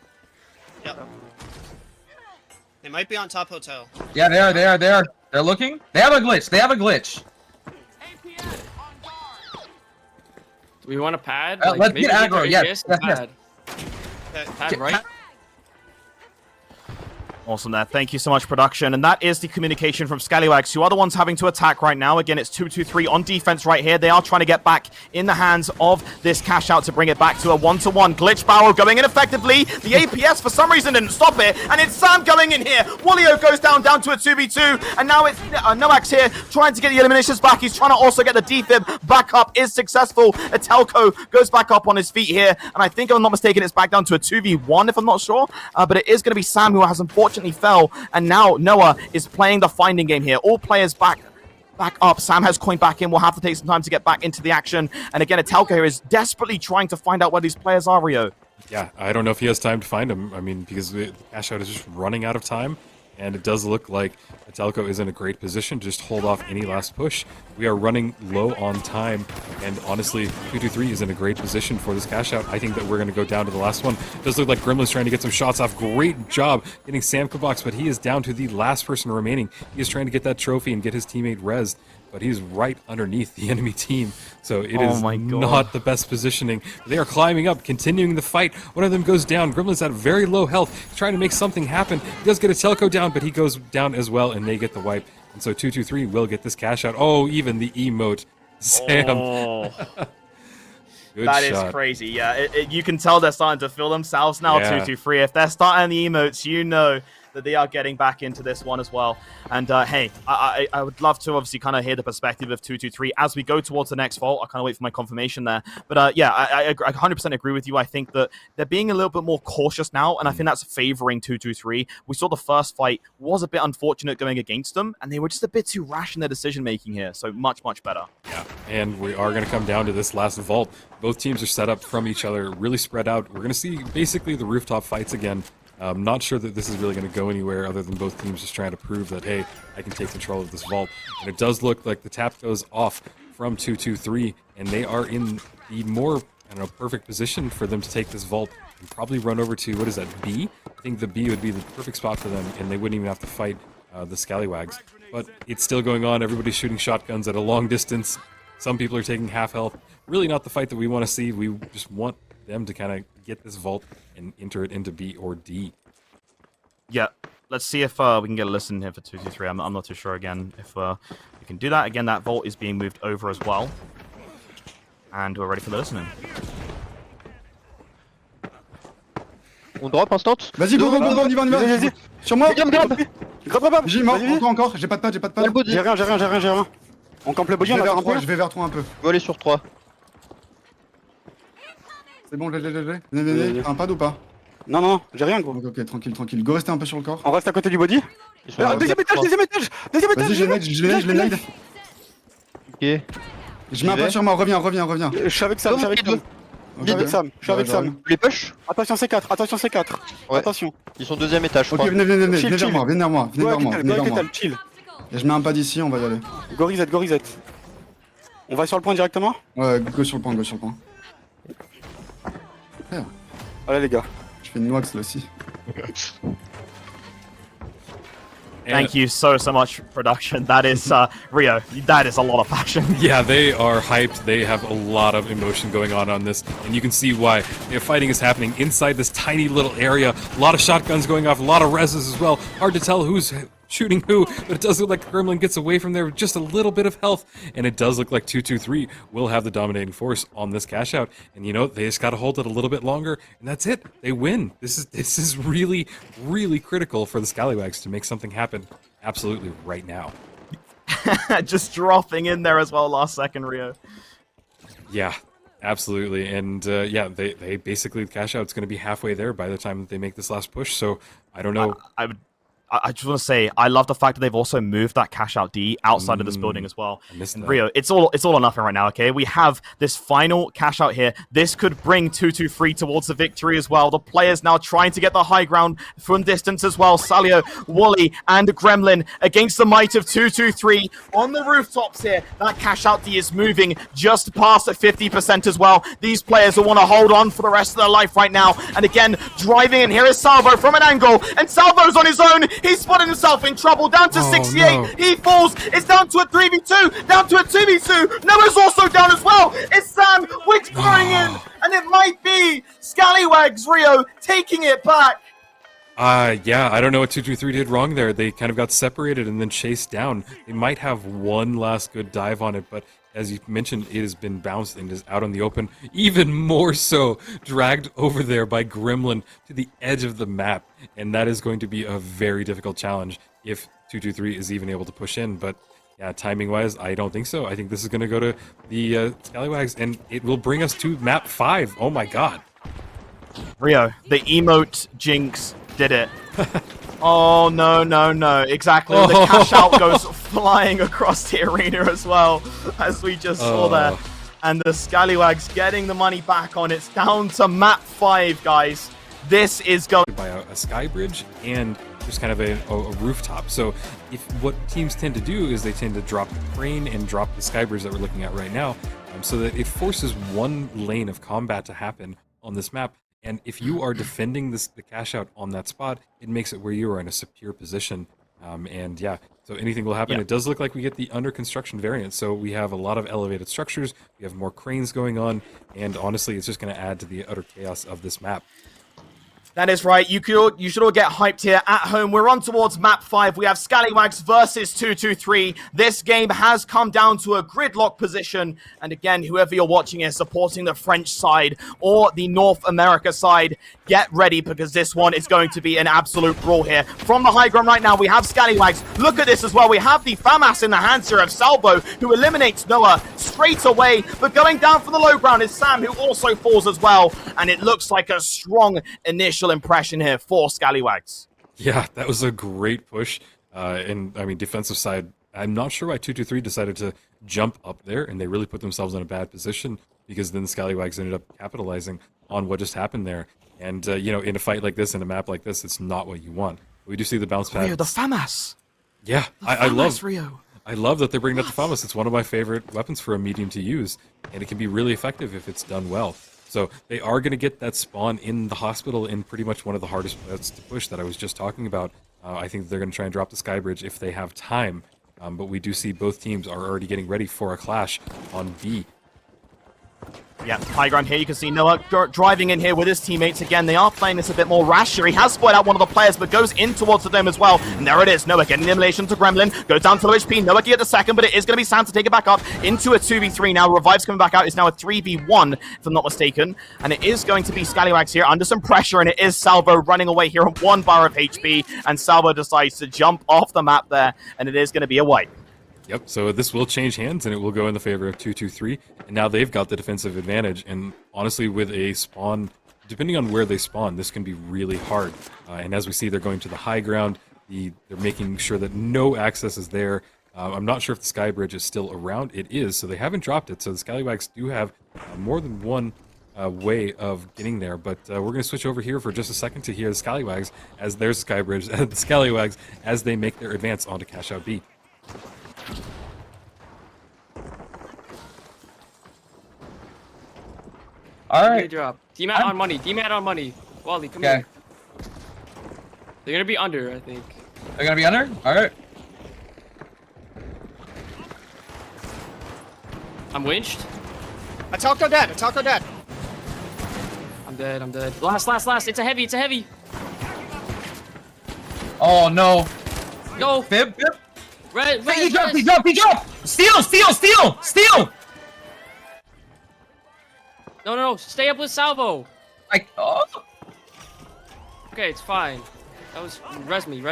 Yep. They might be on top hotel. Yeah, they are. They're looking. They have a glitch. Do we want to pad? Let's get aggro, yes. Pad. Okay. Pad right? Awesome there. Thank you so much, production. And that is the communication from Scallywags, who are the ones having to attack right now. Again, it's 2-2-3 on defense right here. They are trying to get back in the hands of this cash out to bring it back to a 1-to-1. Glitch barrel going in effectively. The APS for some reason didn't stop it. And it's Sam going in here. Wallio goes down to a 2v2. And now it's Noax here trying to get the eliminations back. He's trying to also get the defib back up. Is successful. Telco goes back up on his feet here. And I think, if I'm not mistaken, it's back down to a 2v1, if I'm not sure. But it is going to be Sam who has unfortunately fell, and now Noah is playing the finding game here. All players back up. Sam has coin back in. We'll have to take some time to get back into the action. And again, Telco here is desperately trying to find out where these players are, Rio. Yeah, I don't know if he has time to find him. I mean, because the cash out is just running out of time, and it does look like Telco is in a great position to just hold off any last push. We are running low on time, and honestly, 223 is in a great position for this cash out. I think that we're going to go down to the last one. It does look like Gremlin's trying to get some shots off. Great job getting Sam Kabox, but he is down to the last person remaining. He is trying to get that trophy and get his teammate rezzed, but he's right underneath the enemy team, so it is not the best positioning. They are climbing up, continuing the fight. One of them goes down. Gremlin's at very low health. He's trying to make something happen. He does get a Telco down, but he goes down as well, and they get the wipe. And so 223 will get this cash out. Oh, even the emote. Sam. Oh. Good That shot. is crazy. Yeah, you can tell they're starting to feel themselves now, 223. If they're starting the emotes, you know that they are getting back into this one as well. And hey, I would love to obviously kind of hear the perspective of 223 as we go towards the next vault. I kind of wait for my confirmation there. But yeah, I 100% agree with you. I think that they're being a little bit more cautious now, and I think that's favoring 223. We saw the first fight was a bit unfortunate going against them, and they were just a bit too rash in their decision making here. So much better. Yeah, and we are going to come down to this last vault. Both teams are set up from each other, really spread out. We're going to see basically the rooftop fights again. I'm not sure that this is really going to go anywhere other than both teams just trying to prove that, hey, I can take control of this vault. And it does look like the tap goes off from 223, and they are in the more, I don't know, perfect position for them to take this vault and probably run over to, what is that, B? I think the B would be the perfect spot for them, and they wouldn't even have to fight the Scallywags. But it's still going on. Everybody's shooting shotguns at a long distance. Some people are taking half health. Really not the fight that we want to see. We just want them to kind of get this vault and enter it into B or D. Yeah, let's see if we can get a listen here for 223. I'm not too sure again if we can do that. Again, that vault is being moved over as well. And we're ready for the listening. On drop instant. Vas-y, go, on y va. Vas-y. Sur moi. Grab. J'ai mort, encore, j'ai pas de pad. J'ai rien. On campe le body, on attend un peu. Je vais vers toi un peu. Je vais aller sur 3. C'est bon, j'ai. Venez. T'as un pad ou pas? Non, j'ai rien gros. Ok, tranquille. Go rester un peu sur le corps. On reste à côté du body. Ils sont Deuxième étage, deuxième étage. Deuxième étage. Vas-y, je les nade. Ok. Je mets un pas sur moi, reviens. Je suis avec Sam, je suis avec Sam. Je suis avec Sam, je suis avec Sam. Les push. Attention C4. Ouais. Attention. Ils sont deuxième étage, je Ok, crois. venez Chill, vers chill. moi, venez vers moi. Chill. Et je mets un pas d'ici, on va y aller. Go reset. On va sur le point directement? Ouais, go sur le point. Allez les gars. Je fais une noix là aussi. Thank you so much, production. That is, Rio, that is a lot of passion. Yeah, they are hyped. They have a lot of emotion going on this, and you can see why. Fighting is happening inside this tiny little area. A lot of shotguns going off, a lot of reses as well. Hard to tell who's shooting who, but it does look like Gremlin gets away from there with just a little bit of health, and it does look like 223 will have the dominating force on this cash out. And you know, they just got to hold it a little bit longer, and that's it. They win. This is really, really critical for the Scallywags to make something happen absolutely right now. Just dropping in there as well last second, Rio. Yeah, absolutely. And yeah, they basically, the cash out's going to be halfway there by the time they make this last push. So I don't know. I just want to say, I love the fact that they've also moved that cash out D outside of this building as well. And Rio, it's all or nothing right now, okay? We have this final cash out here. This could bring 223 towards the victory as well. The players now trying to get the high ground from distance as well. Salio, Wally, and Gremlin against the might of 223 on the rooftops here. That cash out D is moving just past at 50% as well. These players will want to hold on for the rest of their life right now. And again, driving in here is Salvo from an angle, and Salvo's on his own. He's spotted himself in trouble, down to 68. No. He falls. It's down to a 3v2, down to a 2v2. Noah's also down as well. It's Sam Wicks firing in, and it might be Scallywags Rio taking it back. Yeah, I don't know what 223 did wrong there. They kind of got separated and then chased down. They might have one last good dive on it, but as you mentioned, it has been bounced and is out on the open. Even more so, dragged over there by Gremlin to the edge of the map. And that is going to be a very difficult challenge if 223 is even able to push in. But yeah, timing-wise, I don't think so. I think this is going to go to the Scallywags, and it will bring us to map 5. Oh my god. Rio, the emote jinx did it. Oh, no. Exactly. The cash out goes flying across the arena as well, as we just saw there. And the Scallywags getting the money back on. It's down to map 5, guys. This is going by a sky bridge and just kind of a rooftop. So if what teams tend to do is they tend to drop the crane and drop the sky bridge that we're looking at right now, so that it forces one lane of combat to happen on this map. And if you are defending the cash out on that spot, it makes it where you are in a secure position. And yeah, so anything will happen. Yeah. It does look like we get the under construction variant. So we have a lot of elevated structures. We have more cranes going on. And honestly, it's just going to add to the utter chaos of this map. That is right. You should all get hyped here at home. We're on towards map 5. We have Scallywags versus 223. This game has come down to a gridlock position. And again, whoever you're watching is supporting the French side or the North America side, get ready because this one is going to be an absolute brawl here. From the high ground right now, we have Scallywags. Look at this as well. We have the FAMAS in the hands here of Salvo, who eliminates Noah straight away. But going down from the low ground is Sam, who also falls as well. And it looks like a strong initial impression here for Scallywags. Yeah, that was a great push. And I mean, defensive side, I'm not sure why 223 decided to jump up there, and they really put themselves in a bad position because then the Scallywags ended up capitalizing on what just happened there. And, you know, in a fight like this, in a map like this, it's not what you want. We do see the bounce pad. Rio, the FAMAS. Yeah, I love Rio. I love that they're bringing up the FAMAS. It's one of my favorite weapons for a medium to use, and it can be really effective if it's done well. So they are going to get that spawn in the hospital in pretty much one of the hardest spots to push that I was just talking about. I think they're going to try and drop the sky bridge if they have time. But we do see both teams are already getting ready for a clash on B. Yeah, high ground here. You can see Noah driving in here with his teammates again. They are playing this a bit more rash here. He has spotted out one of the players, but goes in towards the dome as well. And there it is. Noah getting the elimination to Gremlin. Goes down to low HP. Noah can get the second, but it is going to be Sam to take it back up into a 2v3 now. Revive's coming back out. It's now a 3v1, if I'm not mistaken. And it is going to be Scallywags here under some pressure, and it is Salvo running away here on 1 bar of HP. And Salvo decides to jump off the map there, and it is going to be a wipe. Yep, so this will change hands, and it will go in the favor of 223. And now they've got the defensive advantage. And honestly, with a spawn, depending on where they spawn, this can be really hard. And as we see, they're going to the high ground. They're making sure that no access is there. I'm not sure if the sky bridge is still around. It is, so they haven't dropped it. So the Scallywags do have more than one way of getting there. But we're going to switch over here for just a second to hear the Scallywags as there's the sky bridge, the Scallywags as they make their advance onto Cash Out B. All Good right. drop. D-Mat on money. D-Mat on money. Wally, come Okay. here. They're gonna be under, I think. They're gonna be under. All right. I'm winched. Atalco dead. Atalco dead. I'm dead. I'm dead. Last. It's a heavy. It's a heavy. Oh no. Go. Fib. Red. He dropped. Steal. No. Stay up with Salvo. Oh. Okay, it's fine. That was res me.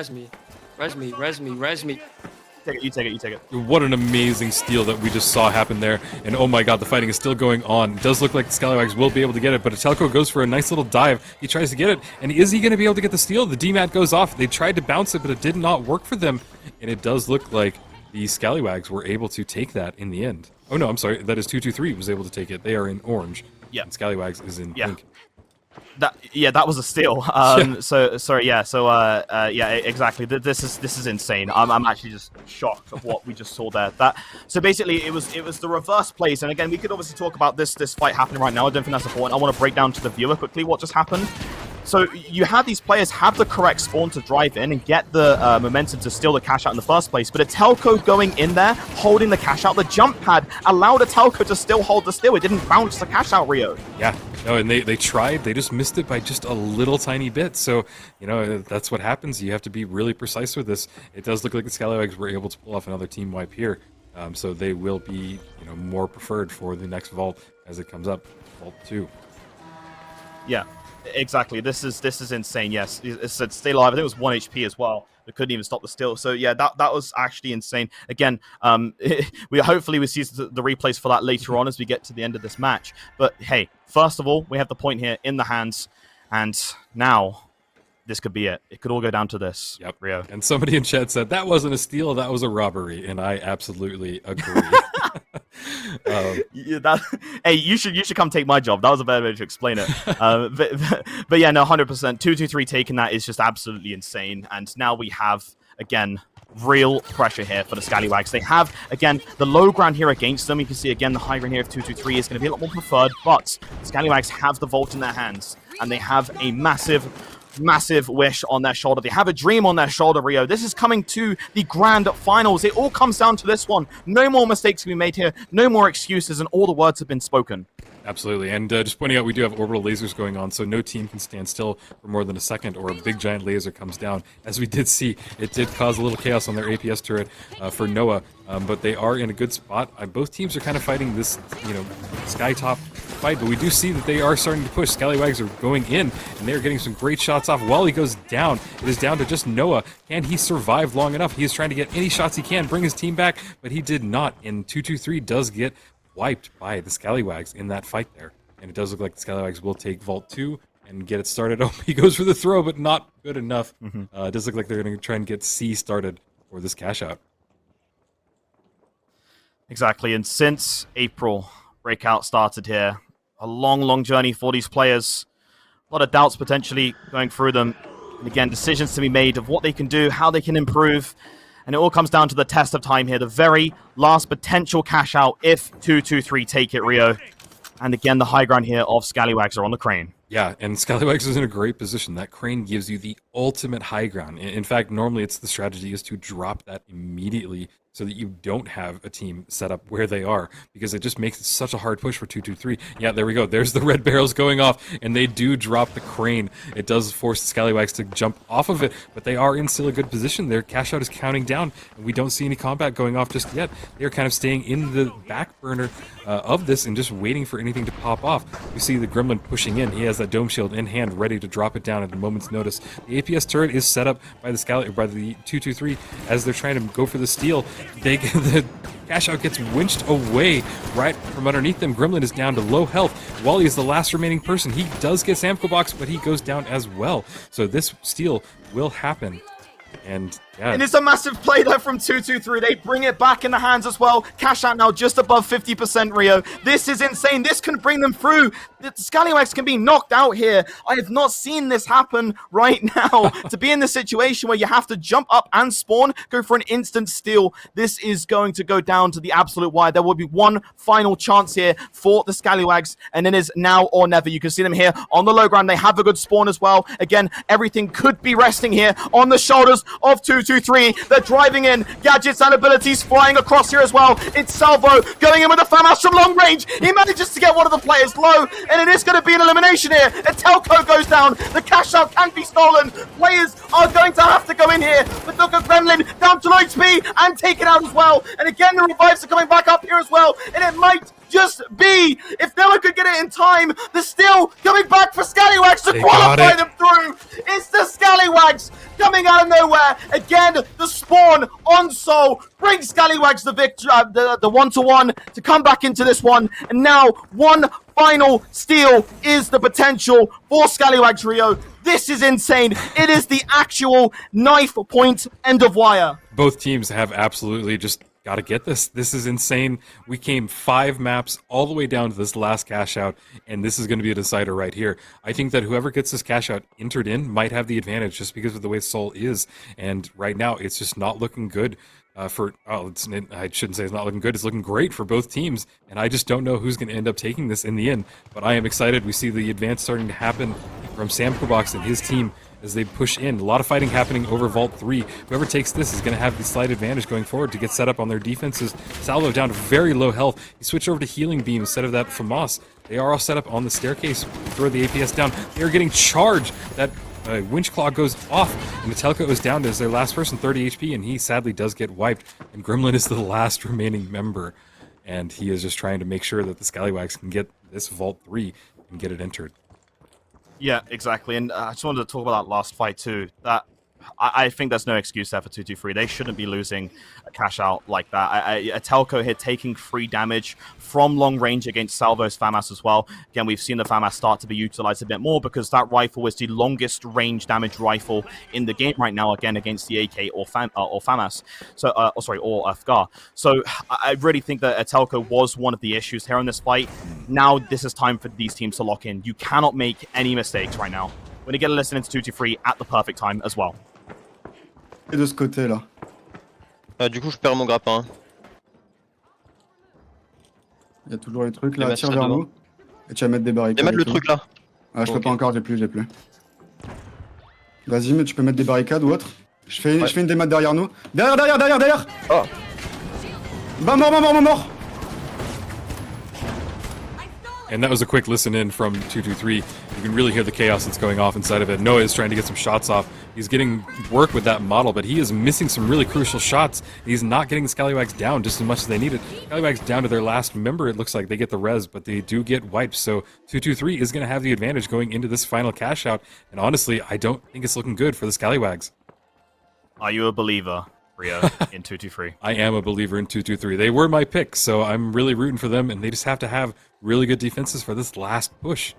You take it. What an amazing steal that we just saw happen there. And oh my god, the fighting is still going on. It does look like the Scallywags will be able to get it, but Atelco goes for a nice little dive. He tries to get it, and is he going to be able to get the steal? The D-Mat goes off. They tried to bounce it, but it did not work for them. And it does look like the Scallywags were able to take that in the end. Oh no, I'm sorry. That is 223 was able to take it. They are in orange. Yeah. And Scallywags is in pink. That was a steal. So sorry. Exactly. This is insane. I'm actually just shocked of what we just saw there. So basically it was the reverse plays, and again we could obviously talk about this fight happening right now. I don't think that's important. I want to break down to the viewer quickly what just happened. So you had these players have the correct spawn to drive in and get the momentum to steal the cash out in the first place, but Atelco going in there, holding the cash out, the jump pad allowed Atelco to still hold the steal. It didn't bounce the cash out, Rio. Yeah, no, and they tried, they just missed it by just a little tiny bit. So, you know, that's what happens. You have to be really precise with this. It does look like the Scallywags were able to pull off another team wipe here. So they will be, you know, more preferred for the next vault as it comes up, Vault 2. Yeah. Exactly. This is insane. Yes, it said stay alive. I think it was 1 HP as well. They couldn't even stop the steal. So yeah, that was actually insane. Again, hopefully we see the replays for that later on as we get to the end of this match. But hey, first of all, we have the point here in the hands, and now this could be it. It could all go down to this. Yep. Rio. And somebody in chat said that wasn't a steal, that was a robbery, and I absolutely agree. Hey, you should come take my job. That was a better way to explain it. But yeah, no, 100%. 2-2-3 taking that is just absolutely insane. And now we have, again, real pressure here for the Scallywags. They have, again, the low ground here against them. You can see, again, the high ground here of 2-2-3 is going to be a lot more preferred. But the Scallywags have the vault in their hands. And they have a massive wish on their shoulder. They have a dream on their shoulder, Rio. This is coming to the grand finals. It all comes down to this one. No more mistakes can be made here. No more excuses, and all the words have been spoken. Absolutely, and just pointing out, we do have orbital lasers going on, so no team can stand still for more than a second, or a big giant laser comes down. As we did see, it did cause a little chaos on their APS turret for Noah, but they are in a good spot. Both teams are kind of fighting this, you know, sky-top fight, but we do see that they are starting to push. Scallywags are going in, and they're getting some great shots off. While he goes down, it is down to just Noah. Can he survive long enough? He is trying to get any shots he can, bring his team back, but he did not, and 2-2-3 does get wiped by the Scallywags in that fight there. And it does look like the Scallywags will take Vault 2 and get it started. Oh, he goes for the throw, but not good enough. It does look like they're going to try and get C started for this cash out. Exactly, and since April, Breakout started here. A long journey for these players. A lot of doubts potentially going through them. And again, decisions to be made of what they can do, how they can improve. And it all comes down to the test of time here. The very last potential cash out if 2-2-3 take it, Rio. And again, the high ground here of Scallywags are on the crane. Yeah, and Scallywags is in a great position. That crane gives you the ultimate high ground. In fact, normally it's the strategy is to drop that immediately so that you don't have a team set up where they are, because it just makes it such a hard push for 2-2-3. Yeah, there we go. There's the red barrels going off, and they do drop the crane. It does force the Scallywags to jump off of it, but they are in still a good position. Their cash out is counting down, and we don't see any combat going off just yet. They're kind of staying in the back burner of this and just waiting for anything to pop off. You see the Gremlin pushing in. He has that dome shield in hand, ready to drop it down at a moment's notice. The APS turret is set up by the 2-2-3 as they're trying to go for the steal. The cash out gets winched away right from underneath them. Gremlin is down to low health. Wally is the last remaining person. He does get Samco Box, but he goes down as well. So this steal will happen. And yeah, And it's a massive play there from 223. They bring it back in the hands as well. Cash out now just above 50%, Rio. This is insane. This can bring them through. The Scallywags can be knocked out here. I have not seen this happen right now. To be in the situation where you have to jump up and spawn, go for an instant steal. This is going to go down to the absolute wire. There will be one final chance here for the Scallywags, and it is now or never. You can see them here on the low ground. They have a good spawn as well. Again, everything could be resting here on the shoulders of 223. They're driving in. Gadgets and abilities flying across here as well. It's Salvo going in with a FAMAS from long range. He manages to get one of the players low, and it is going to be an elimination here. A Telco goes down. The cash out can be stolen. Players are going to have to go in here. But look at Gremlin down to low HP and taken out as well. And again, the revives are coming back up here as well. And it might just be, if no one could get it in time, they're still coming back for Scallywags to qualify them through. It's the Scallywags coming out of nowhere. Again, the spawn on Seoul brings Scallywags the victory, the 1-1 to come back into this one. And now one final steal is the potential for Scallywags, Rio. This is insane. It is the actual knife point end of wire. both teams have absolutely just got to get this. This is insane. We came 5 maps all the way down to this last cash out, and this is going to be a decider right here. I think that whoever gets this cash out entered in might have the advantage just because of the way Seoul is, and right now it's just not looking good I shouldn't say it's not looking good. It's looking great for both teams, and I just don't know who's going to end up taking this in the end. But I am excited. We see the advance starting to happen from Sam Kobox and his team as they push in. A lot of fighting happening over Vault 3. Whoever takes this is going to have the slight advantage going forward to get set up on their defenses. Salvo down to very low health. He switched over to Healing Beam instead of that FAMAS. They are all set up on the staircase. Throw the APS down. They are getting charged. That Winch Claw goes off, and Metallica is down as their last person, 30 HP, and he sadly does get wiped. And Gremlin is the last remaining member, and he is just trying to make sure that the Scallywags can get this Vault 3 and get it entered. Yeah, exactly. And I just wanted to talk about that last fight too. That I think there's no excuse there for 223. They shouldn't be losing a cash out like that. A Telco here taking free damage from long range against Salvo's FAMAS as well. Again, we've seen the FAMAS start to be utilized a bit more because that rifle is the longest range damage rifle in the game right now, again, against the AK or FAMAS. So, or FGAR. So I really think that a Telco was one of the issues here in this fight. Now this is time for these teams to lock in. You cannot make any mistakes right now. When you get a listen into 223 at the perfect time as well. Et de ce côté là. Du coup, je perds mon grappin. Il y a toujours les trucs là, mettre tire ça vers devant. nous. Et tu vas mettre des barricades. Et mettre et le tout. truc là. Ah, je peux Ok. pas encore, j'ai plus. Vas-y, mais tu peux mettre des barricades ou autre. Je fais une démat derrière nous. Derrière Oh. Bah mort. And that was a quick listen in from 223. You can really hear the chaos that's going off inside of it. Noah is trying to get some shots off. He's getting work with that model, but he is missing some really crucial shots. He's not getting the Scallywags down just as much as they needed. Scallywags down to their last member. It looks like they get the res, but they do get wiped. So 223 is going to have the advantage going into this final cash out. And honestly, I don't think it's looking good for the Scallywags. Are you a believer, Rio, in 223? I am a believer in 223. They were my pick, so I'm really rooting for them, and they just have to have really good defenses for this last push.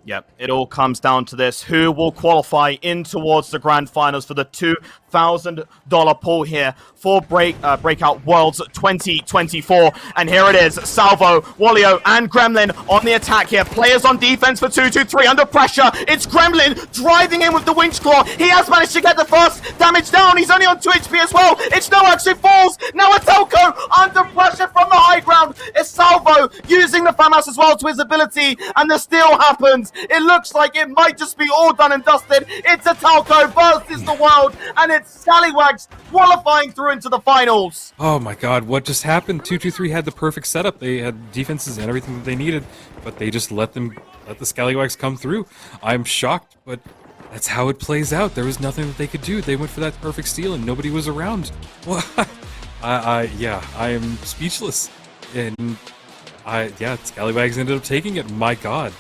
Yep, it all comes down to this. Who will qualify in towards the grand finals for the $2,000 pool here for Breakout Worlds 2024? And here it is, Salvo, Wallio, and Gremlin on the attack here. Players on defense for 223 under pressure. It's Gremlin driving in with the Winch Claw. He has managed to get the first damage down. He's only on 2 HP as well. It's Noax who falls. Now a Telco under pressure from the high ground. It's Salvo using the FAMAS as well to his ability, and the steal happens. It looks like it might just be all done and dusted. It's a Telco versus the world, and it's Scallywags qualifying through into the finals. Oh my god, what just happened? 223 had the perfect setup. They had defenses and everything that they needed, but they just let the Scallywags come through. I'm shocked, but that's how it plays out. There was nothing that they could do. They went for that perfect steal and nobody was around. What? I am speechless. And Scallywags ended up taking it. My god.